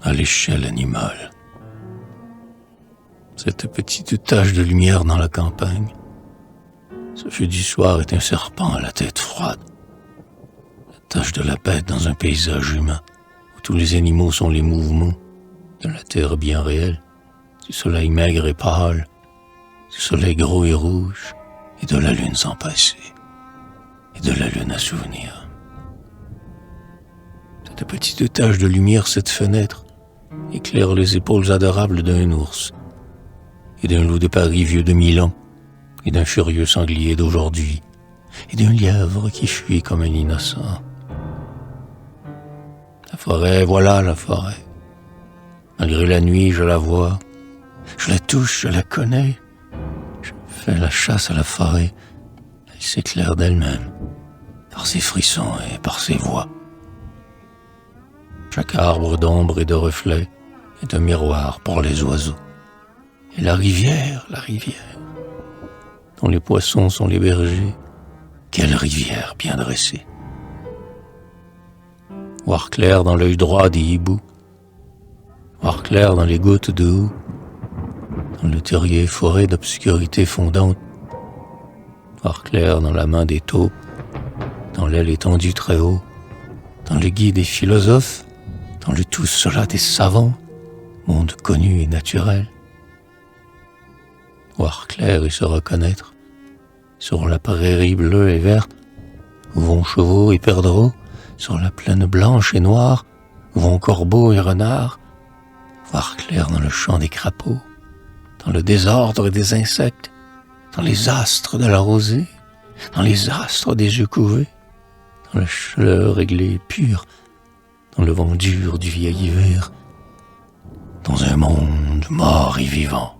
à l'échelle animale. Cette petite tache de lumière dans la campagne, ce jeudi soir est un serpent à la tête froide. La tache de la bête dans un paysage humain, où tous les animaux sont les mouvements de la terre bien réelle, du soleil maigre et pâle, du soleil gros et rouge, et de la lune sans passer, et de la lune à souvenir. Cette petite tache de lumière, cette fenêtre, éclaire les épaules adorables d'un ours, et d'un loup de Paris vieux de 1000 ans, et d'un furieux sanglier d'aujourd'hui, et d'un lièvre qui fuit comme un innocent. La forêt, voilà la forêt. Malgré la nuit, je la vois, je la touche, je la connais. Je fais la chasse à la forêt, elle s'éclaire d'elle-même, par ses frissons et par ses voix. Chaque arbre d'ombre et de reflets est un miroir pour les oiseaux. Et la rivière, dont les poissons sont les bergers, quelle rivière bien dressée. Voir clair dans l'œil droit des hiboux, voir clair dans les gouttes de houx, dans le terrier forêt d'obscurité fondante, voir clair dans la main des taupes, dans l'aile étendue très haut, dans le guide des philosophes, dans le tout cela des savants, monde connu et naturel. Voir clair et se reconnaître sur la prairie bleue et verte où vont chevaux et perdreaux, sur la plaine blanche et noire où vont corbeaux et renards. Voir clair dans le chant des crapauds, dans le désordre des insectes, dans les astres de la rosée, dans les astres des yeux couvés, dans la chaleur réglée et pure, dans le vent dur du vieil hiver, dans un monde mort et vivant.